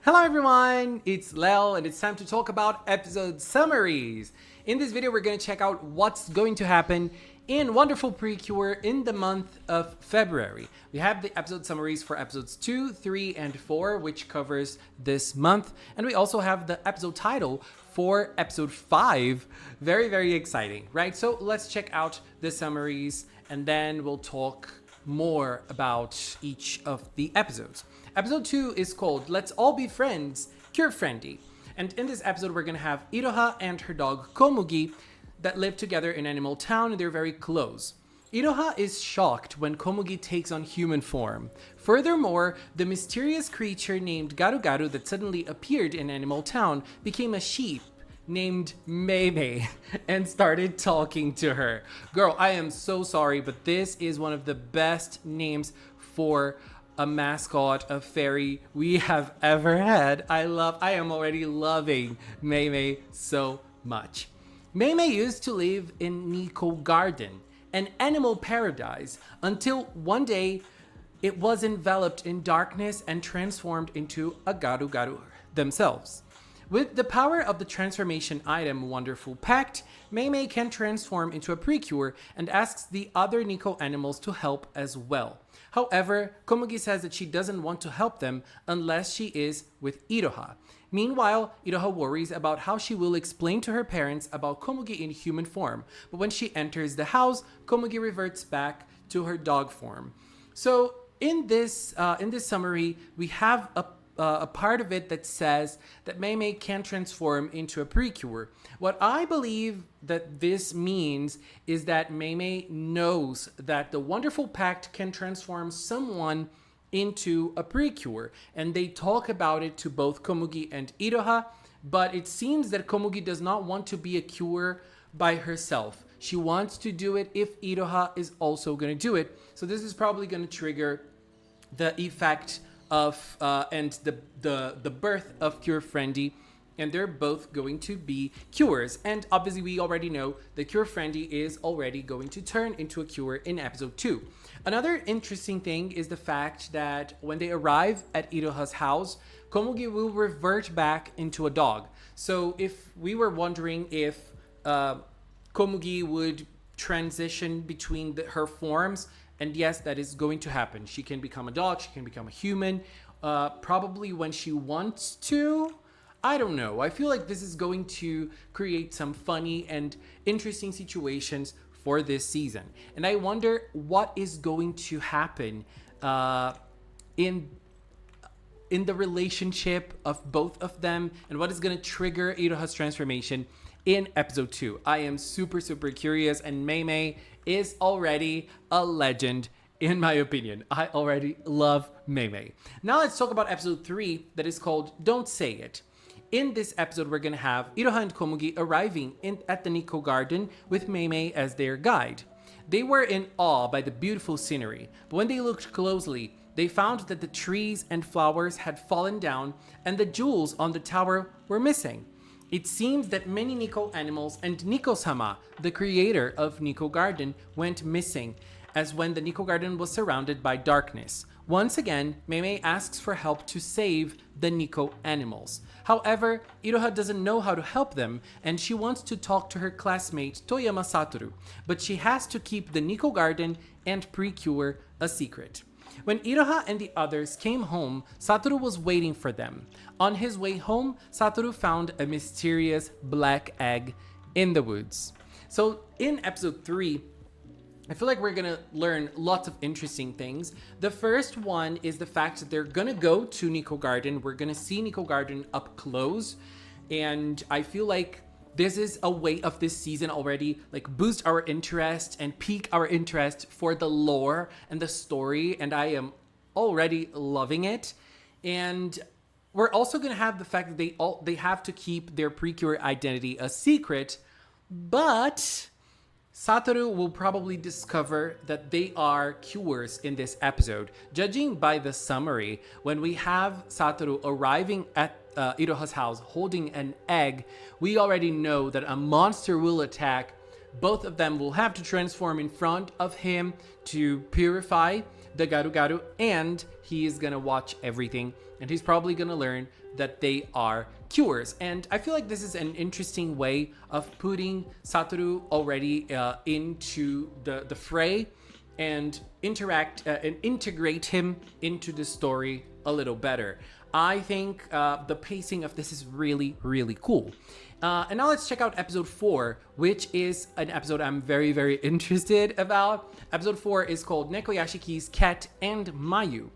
Hello everyone, it's Lel and it's time to talk about episode summaries. In this video we're going to check out what's going to happen in wonderful PreCure in the month of February. We have the episode summaries for episodes 2, 3, and 4, which covers this month. And we also have the episode title for episode 5. Very, very exciting, right? So let's check out the summaries and then we'll talk more about each of the episodes. Episode 2 is called Let's All Be Friends, Cure Friendly. And in this episode, we're going to have Iroha and her dog Komugi that live together in Animal Town, and they're very close. Iroha is shocked when Komugi takes on human form. Furthermore, the mysterious creature named Garu Garu that suddenly appeared in Animal Town became a sheep named Mei and started talking to her. Girl, I am so sorry, but this is one of the best names for a mascot, a fairy we have ever had. I am already loving Mei so much. Mei used to live in Niko Garden, an animal paradise, until one day it was enveloped in darkness and transformed into a Garu Garu themselves. With the power of the transformation item Wonderful Pact, Mei can transform into a PreCure and asks the other Niko animals to help as well. However, Komugi says that she doesn't want to help them unless she is with Iroha. Meanwhile, Iroha worries about how she will explain to her parents about Komugi in human form, but when she enters the house, Komugi reverts back to her dog form. So in this summary, we have a part of it that says that Mei can transform into a PreCure. What I believe that this means is that Mei knows that the Wonderful Pact can transform someone into a PreCure, and they talk about it to both Komugi and Iroha, but it seems that Komugi does not want to be a cure by herself. She wants to do it if Iroha is also going to do it. So this is probably going to trigger the effect of and the birth of Cure Friendly, and they're both going to be cures. And obviously we already know the Cure Friendly is already going to turn into a cure in episode 2. Another interesting thing is the fact that when they arrive at Iroha's house, Komugi will revert back into a dog. So if we were wondering if Komugi would transition between her forms, and yes, that is going to happen. She can become a dog, she can become a human, probably when she wants to. I don't know. I feel like this is going to create some funny and interesting situations for this season. And I wonder what is going to happen in the relationship of both of them, and what is going to trigger Iroha's transformation in episode 2. I am super curious, and Mei is already a legend in my opinion. I already love Mei. Now let's talk about episode 3 that is called Don't Say It. In this episode, we're going to have Iroha and Komugi arriving at the Niko Garden with Mei as their guide. They were in awe by the beautiful scenery, but when they looked closely, they found that the trees and flowers had fallen down and the jewels on the tower were missing. It seems that many Niko animals and Niko-sama, the creator of Niko Garden, went missing, as when the Niko Garden was surrounded by darkness. Once again, Mei asks for help to save the Niko animals. However, Iroha doesn't know how to help them, and she wants to talk to her classmate Toyama Satoru, but she has to keep the Niko Garden and PreCure a secret. When Iroha and the others came home, Satoru was waiting for them. On his way home, Satoru found a mysterious black egg in the woods. So in episode 3, I feel like we're gonna learn lots of interesting things. The first one is the fact that they're gonna go to Niko Garden. We're gonna see Niko Garden up close. And I feel like this is a way of this season already, like boost our interest and pique our interest for the lore and the story. And I am already loving it. And we're also gonna have the fact that they have to keep their PreCure identity a secret, but Satoru will probably discover that they are cures in this episode. Judging by the summary, when we have Satoru arriving at Iroha's house holding an egg, we already know that a monster will attack. Both of them will have to transform in front of him to purify the Garu Garu, and he is gonna watch everything, and he's probably gonna learn that they are cures. And I feel like this is an interesting way of putting Satoru already into the fray and interact and integrate him into the story a little better. I think the pacing of this is really, really cool. And now let's check out episode 4, which is an episode I'm very, very interested about. Episode 4 is called Neko Yashiki's Cat and Mayu.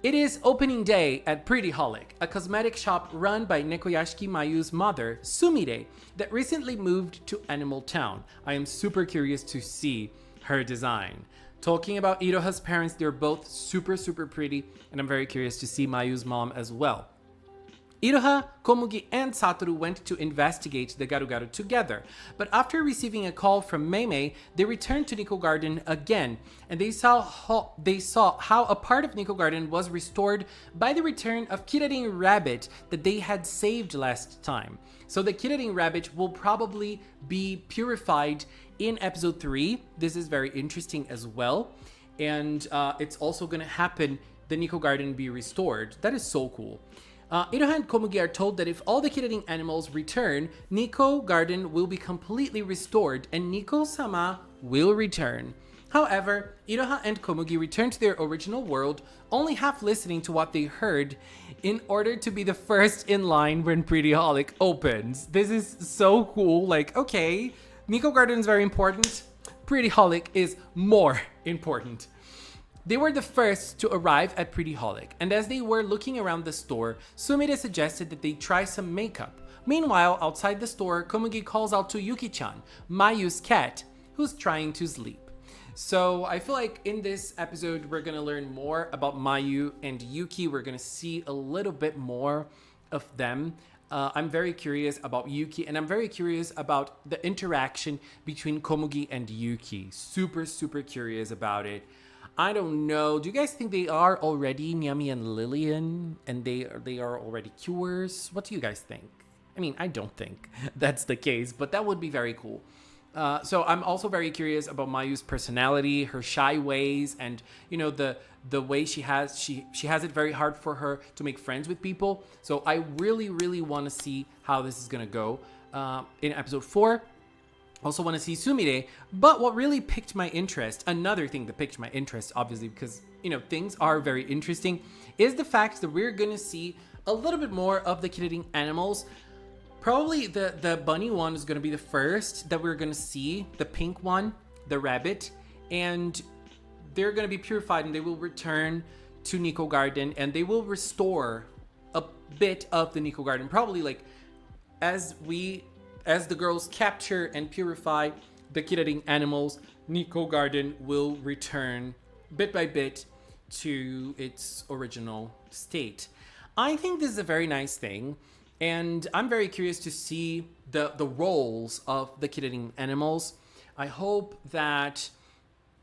It is opening day at Pretty Holic, a cosmetic shop run by Neko Yashiki Mayu's mother, Sumire, that recently moved to Animal Town. I am super curious to see her design. Talking about Iroha's parents, they're both super, super pretty, and I'm very curious to see Mayu's mom as well. Iroha, Komugi, and Satoru went to investigate the Garu Garu together, but after receiving a call from Meimei, they returned to Niko Garden again, and they saw how a part of Niko Garden was restored by the return of Kirarin Rabbit that they had saved last time. So the Kirarin Rabbit will probably be purified in episode 3. This is very interesting as well, and it's also going to happen, the Niko Garden be restored. That is so cool. Iroha and Komugi are told that if all the Kirarin animals return, Niko Garden will be completely restored and Niko-sama will return. However, Iroha and Komugi return to their original world, only half listening to what they heard in order to be the first in line when Pretty Holic opens. This is so cool. Like, okay, Niko Garden is very important. Pretty Holic is more important. They were the first to arrive at Pretty Holic, and as they were looking around the store, Sumire suggested that they try some makeup. Meanwhile, outside the store, Komugi calls out to Yuki-chan, Mayu's cat, who's trying to sleep. So I feel like in this episode, we're gonna learn more about Mayu and Yuki. We're gonna see a little bit more of them. I'm very curious about Yuki, and I'm very curious about the interaction between Komugi and Yuki. Super, super curious about it. I don't know. Do you guys think they are already Nyami and Lillian, and they are already cures? What do you guys think? I mean, I don't think that's the case, but that would be very cool. So I'm also very curious about Mayu's personality, her shy ways, and the way she has it very hard for her to make friends with people. So I really, really want to see how this is gonna go in episode 4. Also want to see Sumire, but what really piqued my interest, another thing that piqued my interest, obviously, because, things are very interesting, is the fact that we're going to see a little bit more of the Kirarin animals. Probably the bunny one is going to be the first that we're going to see, the pink one, the rabbit, and they're going to be purified and they will return to Niko Garden and they will restore a bit of the Niko Garden, probably like as the girls capture and purify the Kirarin animals, Niko Garden will return bit by bit to its original state. I think this is a very nice thing, and I'm very curious to see the roles of the Kirarin animals. I hope that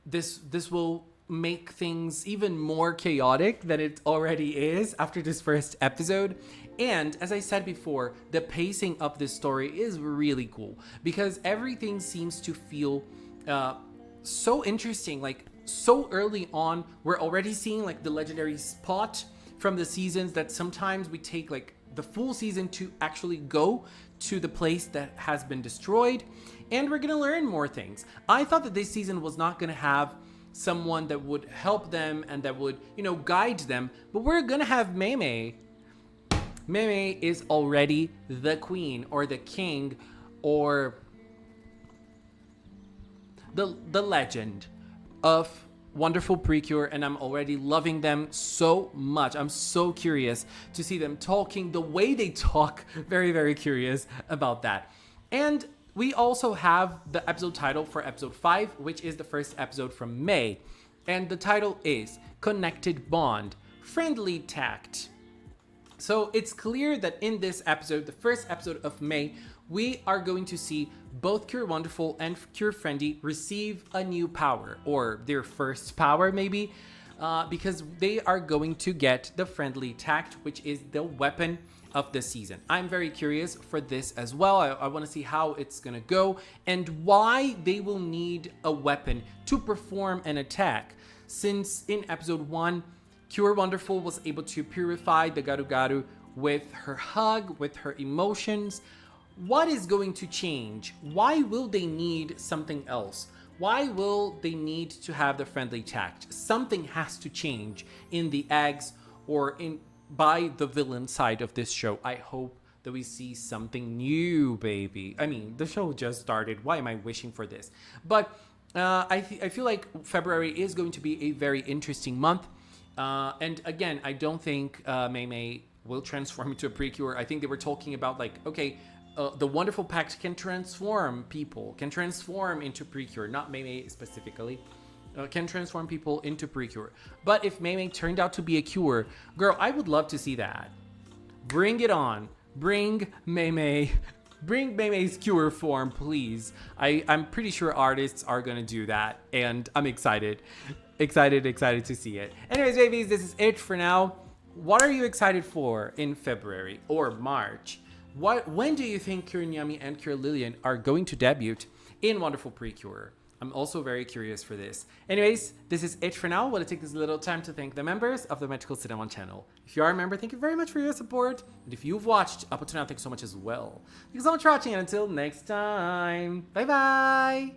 this will make things even more chaotic than it already is after this first episode. And as I said before, the pacing of this story is really cool because everything seems to feel so interesting. Like so early on, we're already seeing like the legendary spot from the seasons that sometimes we take like the full season to actually go to the place that has been destroyed. And we're gonna learn more things. I thought that this season was not gonna have someone that would help them and that would, guide them, but we're gonna have Meimei. Meimei is already the queen or the king or the legend of wonderful PreCure, and I'm already loving them so much. I'm so curious to see them talking, the way they talk. Very, very curious about that. And we also have the episode title for episode 5, which is the first episode from May. And the title is Connected Bond, Friendly Tact. So it's clear that in this episode, the first episode of May, we are going to see both Cure Wonderful and Cure Friendly receive a new power, or their first power maybe, because they are going to get the Friendly Tact, which is the weapon of the season. I'm very curious for this as well. I want to see how it's going to go and why they will need a weapon to perform an attack. since in episode 1, Cure Wonderful was able to purify the Garu Garu with her hug, with her emotions. What is going to change? Why will they need something else? Why will they need to have the friendly tact? Something has to change in the eggs or by the villain side of this show. I hope that we see something new, baby. I mean, the show just started. Why am I wishing for this? But I feel like February is going to be a very interesting month. And again, I don't think Mei Mei will transform into a PreCure. I think they were talking about like, okay, the Wonderful Pact can transform people, can transform into PreCure, not Mei Mei specifically. Can transform people into PreCure. But if Mei Mei turned out to be a cure, girl, I would love to see that. Bring it on. Bring Mei Mei. Bring Mei Mei's cure form, please. I'm pretty sure artists are gonna do that, and I'm excited. Excited to see it. Anyways, babies, this is it for now. What are you excited for in February or March? When do you think Cure Nyami and Cure Lillian are going to debut in Wonderful PreCure? I'm also very curious for this. Anyways, this is it for now. I want to take this little time to thank the members of the Magical Cinnamon channel. If you are a member, thank you very much for your support. And if you've watched up until now, thanks so much as well. Thanks so much for watching, and until next time, bye bye!